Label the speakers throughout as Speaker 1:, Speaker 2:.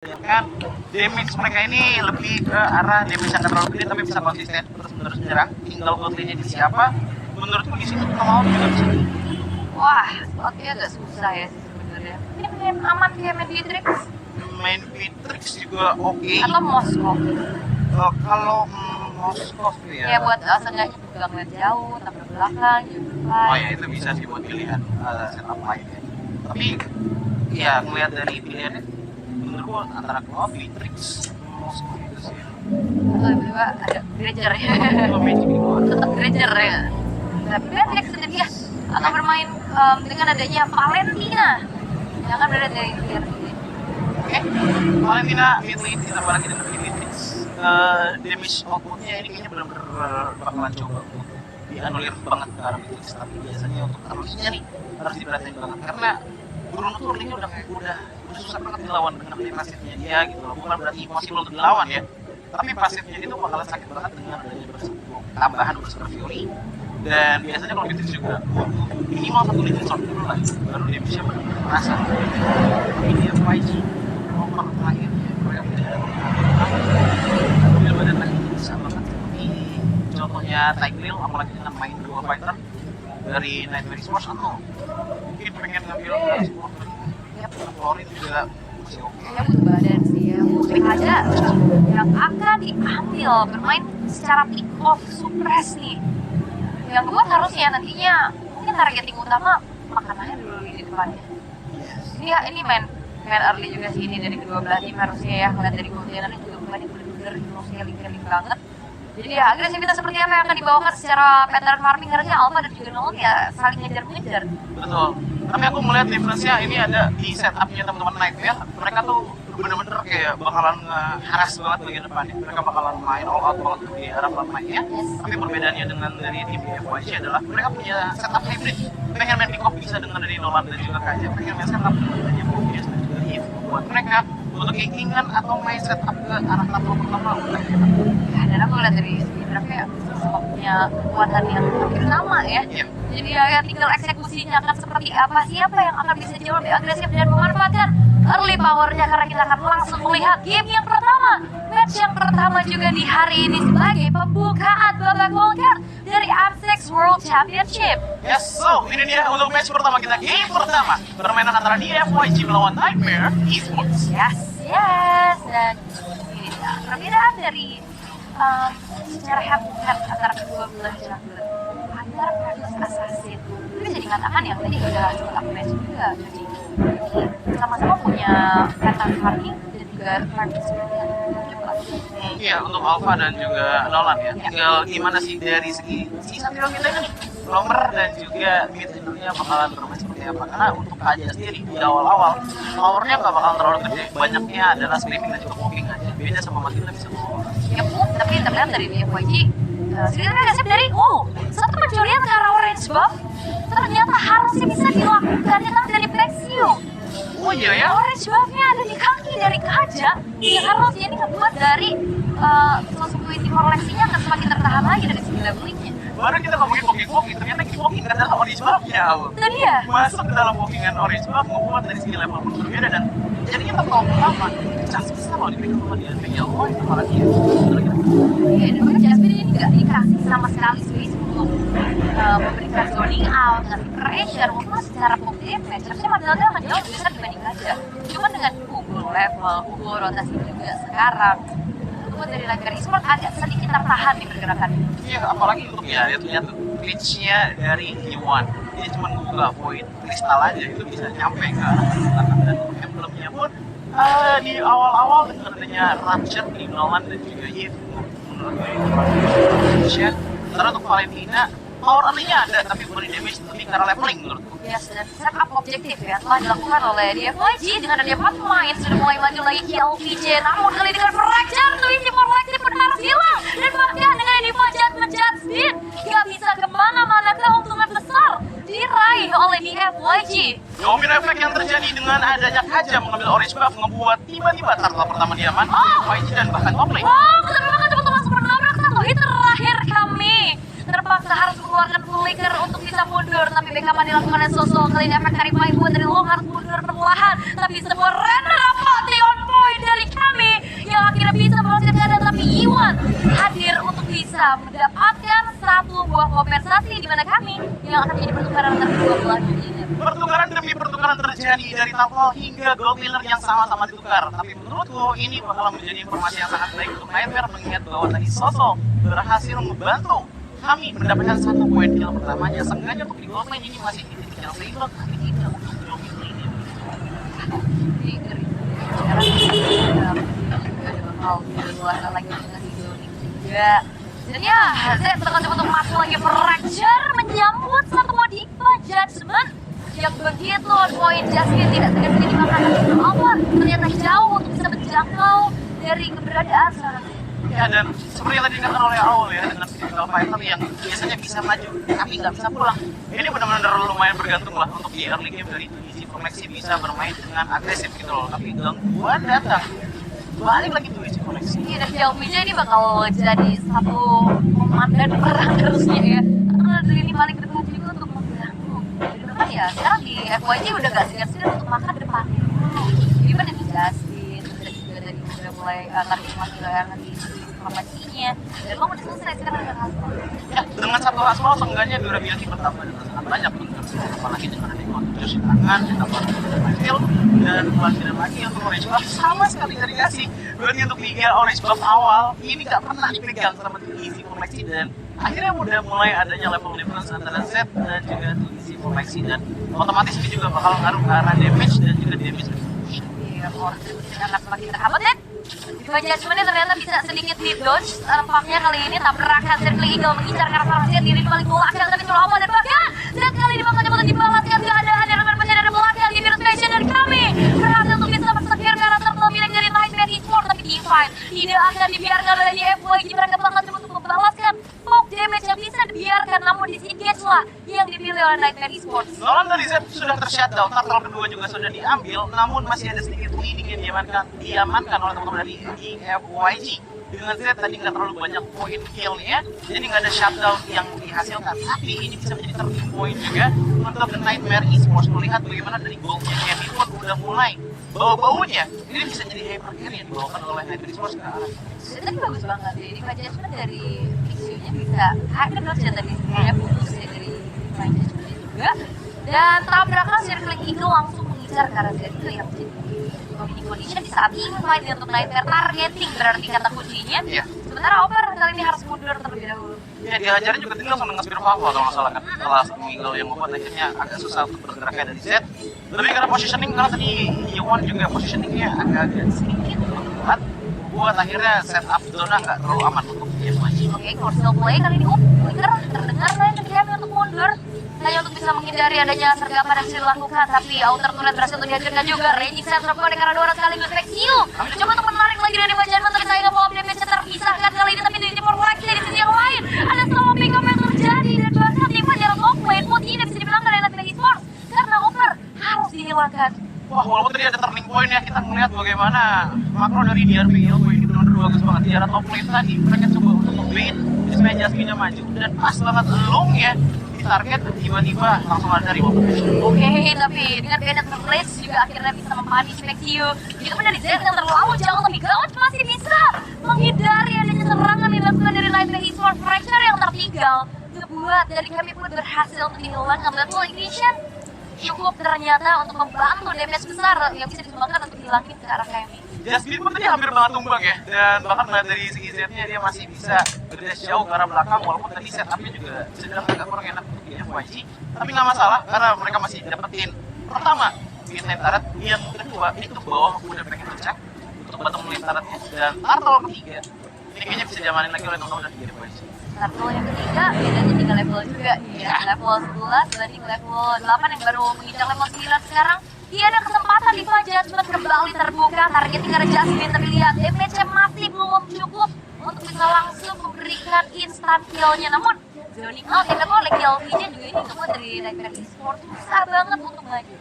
Speaker 1: kan damage mereka ini lebih ke arah damage yang terlalu gede tapi bisa konsisten terus menyerang. Tinggal goldnya di siapa, menurutku di situ kita mau juga bisa.
Speaker 2: Wah, oke agak susah ya sih sebenarnya. Ini main aman kayak main Beatrix
Speaker 1: Main Beatrix juga oke.
Speaker 2: atau Moskov.
Speaker 1: Kalau Moskov ya.
Speaker 2: Ya buat seenggaknya pegang net jauh, tabrak belakang, jauh depan.
Speaker 1: Oh ya itu bisa sih buat pilihan setup lainnya. Tapi ya ngelihat dari pilihannya, menurutku antara Cloud, Beatrix, Moskov itu sih.
Speaker 2: Tiba-tiba ada Granger ya.
Speaker 1: Itu magic di luar.
Speaker 2: Tetap Granger ya. Tapi Beatrix sendiri ya akan bermain dengan adanya Valentina. Yang akan berada dari pilihan ini.
Speaker 1: Oke, Valentina mid lane kita balik dengan Beatrix. Damage outputnya ini kayaknya benar-benar bakalan coba untuk dianulir banget ke arah Beatrix. Tapi biasanya untuk early-nya nih harus diperhatiin banget karena Bruno tuh early-nya udah susah banget dilawan dengan pasifnya dia gitu loh. Bukan berarti impossible untuk dilawan ya, tapi pasifnya itu bakalan sakit banget dengan adanya tambahan Berserker Fury. Dan biasanya kalau Beatrix juga minimal satu legend shot dulu lah, baru dia bisa benar-benar merasa. Tapi dia YG nomor terakhirnya mereka tidak ada mobil badan lagi bisa banget seperti contohnya Tigreal, apalagi dengan main dua fighter dari Nightmare Force atau mungkin pengen ngambil support Florin juga masih oke.
Speaker 2: Kayaknya butuh badan sih ya. Pick aja yang akan diambil bermain secara pick off suppress nih. Yang buat harusnya nantinya mungkin targeting utama makanannya dulu di depannya. Ini main early juga sih ini dari kedua belah tim harusnya ya. Ngeliat dari goldnya juga bukannya bener-bener healing banget. Jadi ya agresivitas seperti apa yang akan dibawakan secara pattern farming harusnya Alpha dan juga Nolan ya saling ngejar-ngejar.
Speaker 1: Betul. Tapi aku melihat difference-nya ini ada di setup-nya teman-teman Nightmare. Mereka tuh bener-bener kayak bakalan nge-harass banget bagian depannya. Mereka bakalan main all out banget di arah frontline-nya. Tapi perbedaannya dengan dari tim BFYC adalah mereka punya setup hybrid. Pengen main pick-off bisa dengan dari Nolan dan juga Kaja. Pengen main setup dengan dari Mobius dan juga Eve. Buat mereka untuk gankingan atau main setup ke arah level pertama udah enak.
Speaker 2: Ya, dan aku lihat dari segi draftnya punya kekuatan yang hampir sama ya.
Speaker 1: Iya.
Speaker 2: Jadi ya tinggal eksekusinya akan seperti apa, siapa yang akan bisa jauh lebih agresif dan memanfaatkan early powernya karena kita akan langsung melihat game yang pertama, match yang pertama juga di hari ini sebagai pembukaan babak wildcard dari M6 World Championship.
Speaker 1: Yes, so ini dia untuk match pertama kita, game pertama permainan antara DFYG melawan Nightmare Esports.
Speaker 2: Yes, dan ini dia perbedaan dari secara head-to-head antara kedua belah jungler. Antara Pragus Assassin itu bisa dikatakan yang tadi udah sempat match juga, jadi sama-sama punya pattern farming dan juga farming seperti yang
Speaker 1: Iya, untuk Alpha dan juga Nolan ya. Tinggal gimana sih dari segi satrio kita ini roamer dan juga mid lanernya bakalan bermain seperti apa. Karena untuk Kaja sendiri di awal-awal powernya nggak bakalan terlalu gede. Banyaknya adalah screaming dan juga poking aja. Beda sama Matilda bisa bawa.
Speaker 2: ya pun, tapi terlihat dari BFYG sedikit agresif dari satu pencurian ke arah orange buff ternyata harusnya bisa dilakukan dengan dari Plexio.
Speaker 1: Oh iya ya?
Speaker 2: Orange buff-nya ada di kaki dari Kaja yang harusnya ini ngebuat dari sensitivity koleksinya akan semakin tertahan lagi dari segi levelingnya.
Speaker 1: Baru kita ngomongin poking, ternyata poking adalah orange buff-nya.
Speaker 2: Itu dia.
Speaker 1: Masuk ke dalam pokingan orange buff ngebuat dari segi level pun berbeda dan jadinya terlalu lama. Chance besar loh dipegang sama dia. Oh itu malah dia.
Speaker 2: Iya, dan bahkan Jasmine ini nggak dikasih sama sekali space untuk memberikan zoning out, ngasih pressure, maupun secara poke damage. Harusnya Matilda akan jauh lebih besar dibanding Kaja. Cuma dengan pukul level, pukul rotasi juga sekarang, buat dari Nightmare Esports agak sedikit tertahan di pergerakan.
Speaker 1: Iya, apalagi untuk ya lihat tuh glitch-nya dari Yuan. Dia cuma ngebuka void kristal aja itu bisa nyampe ke arah belakang dan emblemnya pun di awal-awal dengan adanya Rapture di Nolan dan juga Eve menurut gue karena untuk Valentina power early-nya ada tapi body damage lebih karena leveling menurutku.
Speaker 2: Yes, dan setup objektif ya telah dilakukan oleh DFYG dengan adanya pemain sudah mulai maju lagi ke LPJ, namun kali dengan fracture tuh ini koleksi pun harus hilang dan bahkan dengan dipajat Jasmine gak bisa kemana-mana, keuntungan besar diraih oleh DFYG.
Speaker 1: Domino effect yang terjadi dengan adanya Kaja mengambil orange buff ngebuat tiba-tiba turtle pertama diaman DFYG dan bahkan top lane.
Speaker 2: Tapi bahkan teman-teman sempat menabrak satu hit terakhir kami terpaksa harus mengeluarkan flicker untuk bisa mundur, tapi backup dilakukan oleh Sosol. Kali ini efek dari buat dari Long harus mundur perlahan, tapi sebuah render pati on point dari Judgment hadir untuk bisa mendapatkan satu buah kompensasi di mana kami yang akan jadi pertukaran antara kedua belah dunia ini.
Speaker 1: Pertukaran demi pertukaran terjadi dari Tapol hingga Gold Killer yang sama-sama ditukar. Tapi menurutku ini bakal menjadi informasi yang sangat baik untuk Nightmare mengingat bahwa tadi Soso berhasil membantu kami mendapatkan satu poin kill pertamanya. Seenggaknya untuk di Gold Lane ini masih titik yang seimbang, tapi tidak untuk Jomi ini.
Speaker 2: Jadi ngeri. Sekarang juga ada bakal keluar lagi dengan zoning juga. Dan ya, saya tekan untuk masuk lagi fracture menyambut satu Modifa Judgment yang begitu on point. Jasmine tidak segan-segan dimakan. Apa? Ternyata jauh untuk bisa menjangkau dari keberadaan sekarang.
Speaker 1: Ya, dan seperti yang tadi dikatakan oleh Raul ya, dengan physical fighter yang biasanya bisa maju tapi nggak bisa pulang. Ini benar-benar lumayan bergantung lah untuk di early game dari Tunizi Koneksi bisa bermain dengan agresif gitu loh. Tapi gangguan datang, balik lagi Tunizi Koneksi.
Speaker 2: Iya, dan Xiaomi ini bakal jadi satu komandan perang terusnya ya. Karena dari ini paling depan juga untuk mengganggu. Di depan ya, sekarang di FYG udah gak segan-segan untuk makan di depan. Gimana nih Justin, terus juga tadi udah mulai akan masuk ke nanti informasinya. Dan kamu udah selesai sekarang dengan hasil.
Speaker 1: Ya, dengan satu Hasbro seenggaknya durability bertambah dengan sangat banyak untuk apalagi dengan ada kontribusi tangan, ditambah skill dan buat tidak lagi untuk orange buff sama sekali nggak dikasih. Berarti untuk tiga orange buff awal ini nggak pernah dipegang sama Tunizi Koneksi dan akhirnya udah mulai adanya level difference antara Z dan juga Tunizi Koneksi dan otomatis ini juga bakal ngaruh ke arah damage dan juga damage reduction.
Speaker 2: Iya, kontribusi akan semakin terhambat dan Diva Judgment ternyata bisa sedikit di-dodge. Tampaknya kali ini tabrakan Circle Eagle mengincar ke arah Farsian diri di balik belakang tapi coba dan bahkan dan kali ini bakal coba dibalaskan keadaan yang akan menjadi ada belakang di Virus Passion dan kami berhasil untuk bisa bersekir karakter pemilik dari Nightmare Esports tapi Divine tidak akan dibiarkan oleh FYG. Mereka bakal coba untuk membalaskan poke damage yang bisa dibiarkan namun disengage lah yang dipilih oleh Nightmare Esports.
Speaker 1: Nolan dari Z sudah tershutdown, turtle kedua juga sudah diambil, namun masih ada sedikit bleeding yang diamankan oleh teman-teman dari EFYG. Dengan Z tadi nggak terlalu banyak poin kill-nya, jadi nggak ada shutdown yang dihasilkan. Tapi ini bisa menjadi turning point juga untuk The Nightmare Esports melihat bagaimana dari gold-nya Kevin pun udah mulai bau-baunya. Ini bisa jadi hyper carry yang dibawakan oleh Nightmare Esports ke arah.
Speaker 2: Tapi bagus banget ya, Diva Judgment dari Pixie-nya bisa hacker dan tadi sebenarnya putus ya dari Diva Judgment juga. Dan tabrakan Circle Eagle langsung mengincar ke arah Z itu yang menjadi winning condition di saat ini main untuk Nightmare targeting berarti kata kuncinya.
Speaker 1: Iya.
Speaker 2: Sementara Oper kali ini harus mundur terlebih dahulu.
Speaker 1: Ya dihajarnya juga tinggal sama dengan Spear Papa kalau nggak salah kan. Setelah Eagle yang membuat akhirnya agak susah untuk bergeraknya dari Z. Lebih karena positioning, karena tadi Yuan juga positioningnya agak-agak sedikit membuat akhirnya setup zona nggak terlalu aman untuk dia maju.
Speaker 2: Oke, Corsair play kali ini Flicker terdengar lah ketika kami untuk mundur. Hanya untuk bisa menghindari adanya sergapan yang sudah dilakukan, tapi outer turret berhasil untuk dihancurkan juga. Raging set terbuka karena dua orang sekaligus Vexil. Coba untuk menarik lagi dari Bajan, tapi sayangnya follow damage terpisahkan kali ini, tapi di Jepang Flex dari sisi yang lain. Ada sama pick up yang terjadi dan bahkan Diva jarak top lane pun tidak bisa dimenangkan oleh Nightmare Esports karena Over harus dihilangkan.
Speaker 1: Wah, walaupun tadi ada turning point ya, kita melihat bagaimana makro dari DRP Ilmu ini benar-benar bagus banget. Di arah top lane tadi, mereka coba untuk nge-bait supaya Jasmine maju dan pas banget long ya di target, tiba-tiba langsung ada rival protection.
Speaker 2: Oke, tapi dengan Bennett Place juga akhirnya bisa mempunish Vexil. Begitu pun dari Z yang terlalu jauh, tapi Gauch masih bisa menghindari adanya serangan yang dilakukan dari Nightmare Esports. Fracture yang tertinggal ngebuat dari kami pun berhasil untuk dihilangkan. Dan full ignition cukup ternyata untuk membantu damage besar yang bisa disumbangkan untuk hilangin ke arah kami.
Speaker 1: Jasmine pun tadi hampir banget tumbang ya, dan bahkan melihat dari segi Z-nya dia masih bisa berdash jauh ke arah belakang walaupun tadi setupnya juga sedang agak kurang enak untuk di FYG, tapi nggak masalah karena mereka masih dapetin pertama bikin lane turret, yang kedua itu ke bawah udah pengen ngecek untuk bottom lane turretnya, dan turtle ketiga ini kayaknya bisa diamanin lagi oleh teman-teman dari FYG.
Speaker 2: Turtle yang ketiga bedanya 3 level juga ya, level 11 dibanding level 8 yang baru menginjak level 9 sekarang. Dia ada kesempatan Diva Judgment kembali terbuka, targetnya ke Jasmine, tapi lihat damage-nya masih belum cukup untuk bisa langsung memberikan instant kill-nya. Namun zoning out yang dilakukan oleh KLV-nya juga ini semua dari Nightmare Esports susah banget untuk maju.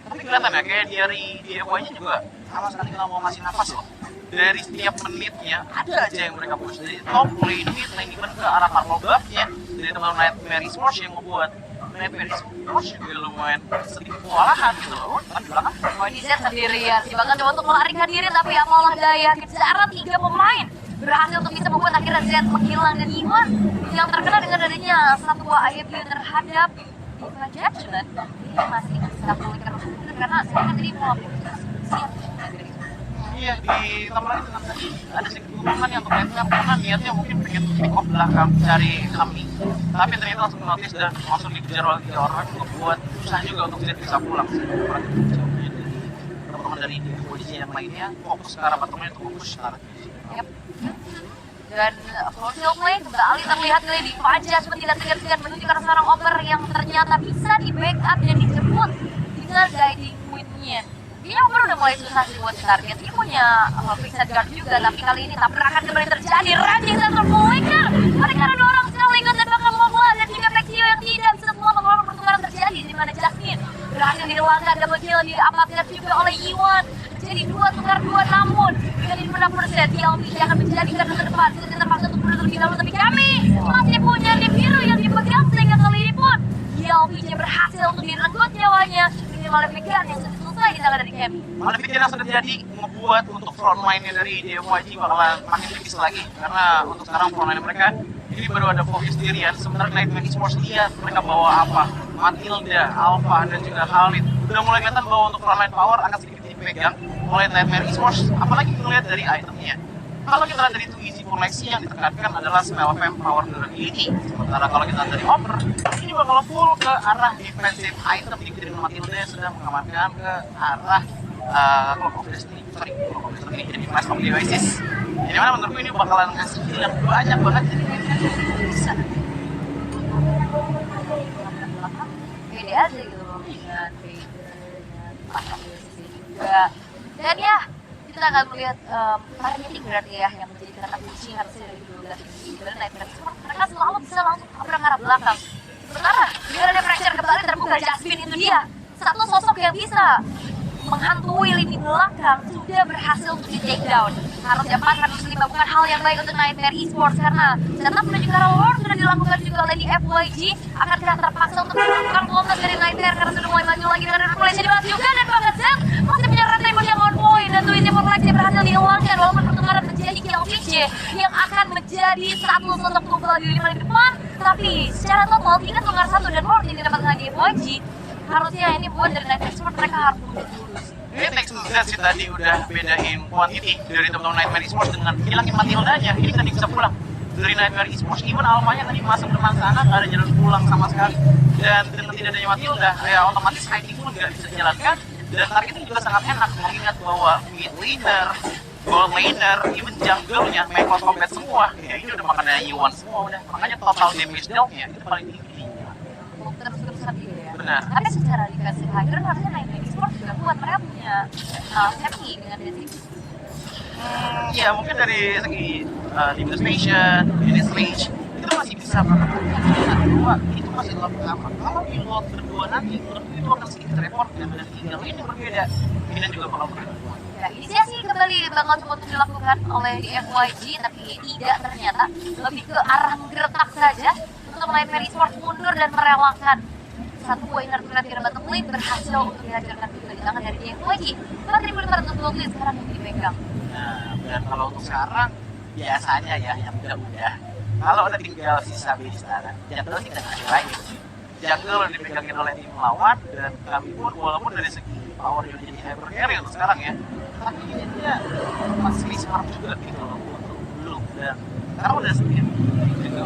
Speaker 1: Tapi kelihatan ya, kayak dari DIY-nya juga sama sekali nggak mau ngasih nafas loh. Dari setiap menitnya ada aja yang mereka push dari top lane, mid lane, even ke arah Marvel buff-nya dari teman Nightmare Esports yang membuat Nightmare Esports juga lumayan sedikit kewalahan gitu loh. Kan di belakang
Speaker 2: Oh, ini Z sendirian sih, bahkan coba untuk melarikan diri tapi apalah daya, kejaran 3 pemain berhasil untuk bisa membuat akhirnya Zed menghilang dan Iwan yang terkena dengan adanya satwa AEW terhadap Diva Judgment ini masih bisa pulihkan karena saya kan tadi mau siap.
Speaker 1: Iya, ditambah lagi dengan tadi ada sedikit hubungan yang untuk netnya karena niatnya mungkin pengen pick off belakang cari kami, tapi ternyata langsung notice dan langsung dikejar oleh 3 orang untuk buat susah juga untuk Zed bisa pulang sih. Jauhnya dari teman-teman dari polisi yang lainnya fokus ke arah patrolnya untuk fokus ke arah.
Speaker 2: Yep. Dan Forfield Play kembali terlihat dari Diva Judgment tidak segan-segan menuju ke arah seorang Omer yang ternyata bisa di backup dan dijemput dengan guiding queen-nya. Dia Omer udah mulai susah sih buat target. Dia punya fixed guard juga, tapi kali ini tabrakan kembali terjadi. Randy Center Mulliker mereka ada 2 orang sekaligus dan bakal membuat dan juga Vexio yang tidak bisa semua mengelola pertukaran terjadi di mana Jasmine berhasil diluangkan double kill diamankan juga oleh Iwan. Jadi 2 tukar 2 namun dari 50% DLP akan menjadi garda terdepan. Kita terpaksa untuk mundur terlebih dahulu, tapi kami masih punya tim biru yang dipegang sehingga kali ini pun DLP-nya berhasil untuk direnggut nyawanya dengan Malefican yang sudah selesai di tangan dari Kemi.
Speaker 1: Malefican yang sudah jadi membuat untuk frontline-nya dari DFYG bakalan makin tipis lagi karena untuk sekarang frontline mereka ini baru ada Focus Tyrion, sementara Nightmare Esports lihat mereka bawa apa, Matilda, Alpha, dan juga Khalid udah mulai kelihatan bahwa untuk frontline power akan sedikit dipegang oleh Nightmare Esports, apalagi kita lihat dari itemnya. Kalau kita lihat dari 2EZ koleksi yang ditekankan adalah Smell Fam Power Durability, sementara kalau kita lihat dari Omer ini bakal full ke arah defensive item di Matilda yang sudah mengamankan ke arah Clock of Destiny, Clock of Destiny jadi Flash of the Oasis. Jadi mana menurutku ini bakalan ngasih yang banyak banget jadi bisa.
Speaker 2: Beda aja gitu loh dengan Flash of the Oasis juga. Dan ya kita akan melihat targeting berarti ya yang menjadi kata kunci harusnya dari 12 ini. Sebenarnya Nightmare Esports mereka selalu bisa langsung tabrak arah belakang. Sementara biar ada pressure kembali terbuka Jasmine itu dia satu sosok yang bisa menghantui lini belakang sudah berhasil untuk di take down. Harusnya 405 bukan hal yang baik untuk Nightmare Esports karena setup menuju ke arah Lord sudah dilakukan juga oleh di FYG. Akan kita terpaksa untuk melakukan kontes dari Nightmare karena sudah mulai maju lagi dengan replay dibahas juga dan bahkan Zed masih punya rantai yang on point dan Twin Team Reflex berhasil dihilangkan walaupun pertukaran menjadi kill PJ yang akan menjadi satu sosok tunggal di lini depan, tapi secara total tingkat tukar 1 dan Lord yang didapatkan di FYG harusnya ini buat dari Nightmare Esports mereka harus lurus.
Speaker 1: Ini next Zed sih tadi udah bedain quantity dari teman-teman Nightmare Esports dengan hilangin Matildanya. Ini tadi bisa pulang dari Nightmare Esports, even Alpha-nya tadi masuk depan sana nggak ada jalan pulang sama sekali. Dan dengan tidak adanya Matilda, ya otomatis hiding pun nggak bisa dijalankan. Dan targetnya juga sangat enak mengingat bahwa mid laner, gold laner, even jungle-nya make combat semua. Ya ini udah makannya Iwan semua udah. Makanya total damage dealt-nya itu paling tinggi.
Speaker 2: Terus-terusan gitu ya.
Speaker 1: Benar.
Speaker 2: Tapi secara defensive high ground harusnya Nightmare Esports juga kuat, mereka punya safety dengan defensive.
Speaker 1: Ya mungkin dari segi administration, unit range itu masih bisa melakukan kedua itu masih lot pertama. Kalau di lot kedua nanti menurut itu akan sedikit repot dan ada 3 lane yang berbeda. Ini juga bakal berbeda.
Speaker 2: Ya, inisiasi kembali bakal coba dilakukan oleh di FYG tapi tidak ternyata lebih ke arah menggeretak saja untuk Nightmare Esports mundur dan merelakan satu poiner terakhir bottom lane berhasil untuk dihancurkan juga di tangan dari FYG. 4.520 sekarang yang dipegang.
Speaker 1: Nah, dan kalau untuk sekarang biasanya ya yang udah kalau udah tinggal sisa di sana, jungle sih nggak ada lagi. Jungle udah dipegangin oleh tim lawan dan kami pun walaupun dari segi power yang jadi hyper carry untuk sekarang ya, tapi ini dia masih smart juga gitu loh untuk belum dan sekarang udah sedikit juga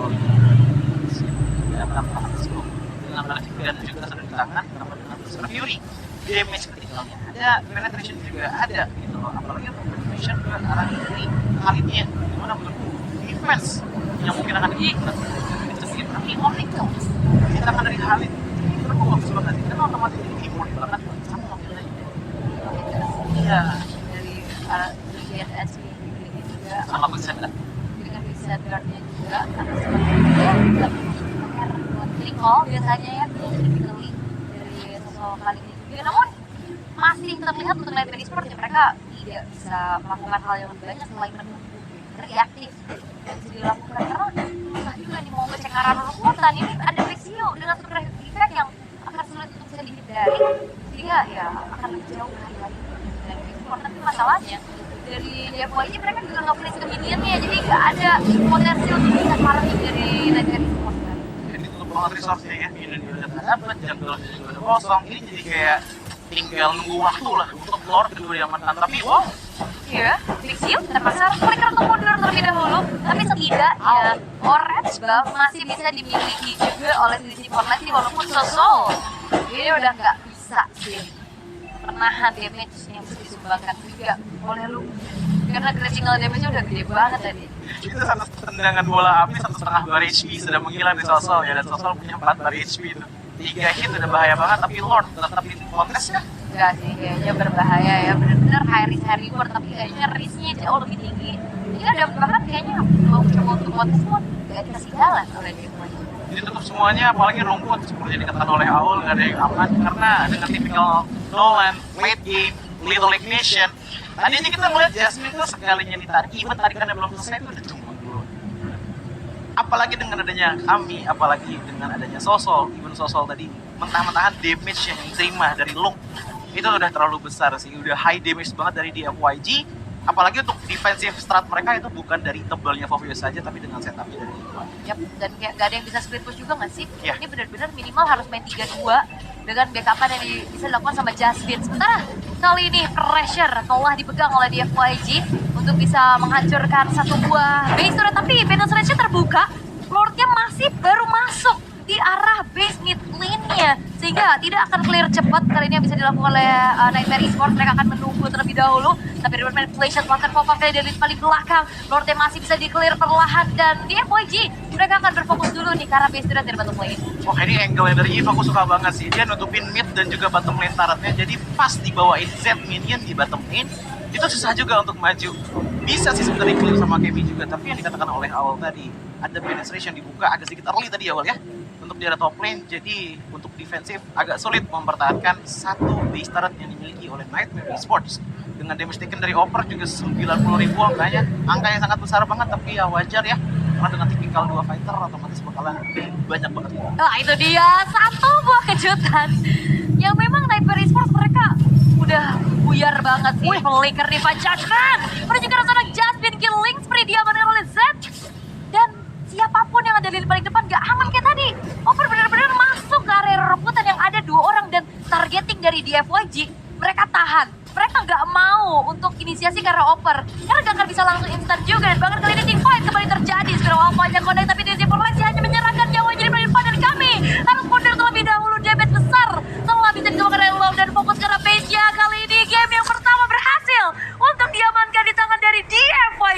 Speaker 1: dan tanpa sebelum dengan Malefican juga sudah di tangan sama dengan Super Fury damage kritikalnya ada, penetration juga ada gitu loh, apalagi untuk penetration ke arah ini Khalidnya gimana menurutku defense yang mungkin akan diikut tapi Omnical di tangan dari Khalid menurutku bagus banget karena otomatis ini import di belakang sama mobilnya iya
Speaker 2: Dari arah bagian SC juga
Speaker 1: sama bisa
Speaker 2: dengan bisa guardnya juga karena sebenarnya recall biasanya ya typically dari sosok kali ini juga namun masih terlihat untuk Nightmare Esports mereka tidak bisa melakukan hal yang lebih banyak selain menunggu reaktif yang bisa dilakukan karena susah juga nih mau ngecek arah rumput ini ada Vexio dengan super effect yang akan sulit untuk bisa dihindari sehingga ya akan lebih jauh lagi dari Nightmare Esports tapi masalahnya dari DFYG mereka juga nggak punya keminiannya, jadi nggak ada potensi untuk bisa party dari Nightmare Esports kan.
Speaker 1: Jadi tutup banget resource-nya ya, ini udah nggak dapet, jam gelasnya juga udah kosong, ini jadi kayak tinggal nunggu waktu lah untuk lord kedua diamankan. Tapi wow,
Speaker 2: Iya, Big Seal terpaksa harus flicker untuk mundur terlebih dahulu, tapi setidaknya Orange Buff masih bisa dimiliki juga oleh sisi Fortnite ini walaupun Sosol ini udah nggak bisa sih menahan damage yang bisa disumbangkan juga oleh lu karena critical damage-nya udah gede banget tadi.
Speaker 1: itu satu tendangan bola api 1,5 bar HP sudah menghilang di Sosol ya, dan Sosol punya 4 bar HP itu. 3 hit udah bahaya banget, tapi Lord tetap di kontes ya.
Speaker 2: Enggak sih, kayaknya berbahaya ya, bener-bener high risk high reward, tapi kayaknya risknya jauh lebih tinggi. Jadi ada bahkan kayaknya mau coba untuk kontes pun gak dikasih jalan oleh dia.
Speaker 1: Ditutup semuanya, apalagi rumput seperti dikatakan oleh Aul, nggak ada yang aman karena dengan tipikal Nolan, late game, Little Ignition. Tadi aja kita melihat Jasmine tuh sekalinya ditarik, even tarikannya belum selesai itu udah cuma dulu. Apalagi dengan adanya kami, apalagi dengan adanya Sosol, even Sosol tadi mentah-mentahan damage yang diterima dari Lung itu udah terlalu besar sih, udah high damage banget dari DFYG. Apalagi untuk defensive strat mereka itu bukan dari tebalnya Fovio saja, tapi dengan setupnya dari DFYG.
Speaker 2: Yap, dan kayak gak ada yang bisa split push juga gak sih?
Speaker 1: Iya.
Speaker 2: Ini benar-benar minimal harus main 3-2 dengan backupan yang bisa dilakukan sama Jasmine. Sementara kali ini pressure telah dipegang oleh DFYG untuk bisa menghancurkan satu buah base turret, tapi Battle Range-nya terbuka, Lord-nya masih baru masuk di arah base mid lane-nya, sehingga tidak akan clear cepat. Kali ini yang bisa dilakukan oleh Nightmare Esports, mereka akan menunggu terlebih dahulu, tapi River Manipulation akan pop-up dari paling belakang. Lord-nya masih bisa di-clear perlahan, dan di FYG mereka akan berfokus dulu nih karena base turret dari bottom lane.
Speaker 1: Wah, ini angle dari Eve aku suka banget sih, dia nutupin mid dan juga bottom lane turretnya, jadi pas dibawain Z minion di bottom lane itu susah juga untuk maju. Bisa sih sebenarnya clear sama Kemi juga, tapi yang dikatakan oleh Aul tadi, ada penetration dibuka agak sedikit early tadi Aul ya, untuk di area top lane, jadi untuk defensif agak sulit mempertahankan satu base turret yang dimiliki oleh Nightmare Esports. Dengan damage taken dari Oper juga 90.000 angkanya, angka yang sangat besar banget, tapi ya wajar ya, karena dengan tipikal 2 fighter otomatis bakalan banyak banget itu.
Speaker 2: Nah itu dia, satu buah kejutan yang memang Nightmare Esports mereka udah buyar banget sih. Flicker Riva Judgment menuju ke arah sana, Jasmine killing spree diamankan oleh Z, dan siapapun yang ada di paling depan gak aman kayak tadi. Oper benar-benar masuk ke area rebutan yang ada 2 orang, dan targeting dari DFYG mereka tahan. Mereka nggak mau untuk inisiasi karena Oper, karena gak akan bisa langsung instan juga. Dan bahkan kali ini team fight kembali terjadi. Sekarang Alpha-nya connect, tapi Desi Forlex hanya menyerahkan nyawa jadi paling depan, dan kami harus mundur terlebih dahulu. Damage besar telah bisa dikeluarkan dari Love dan fokus karena base-nya kali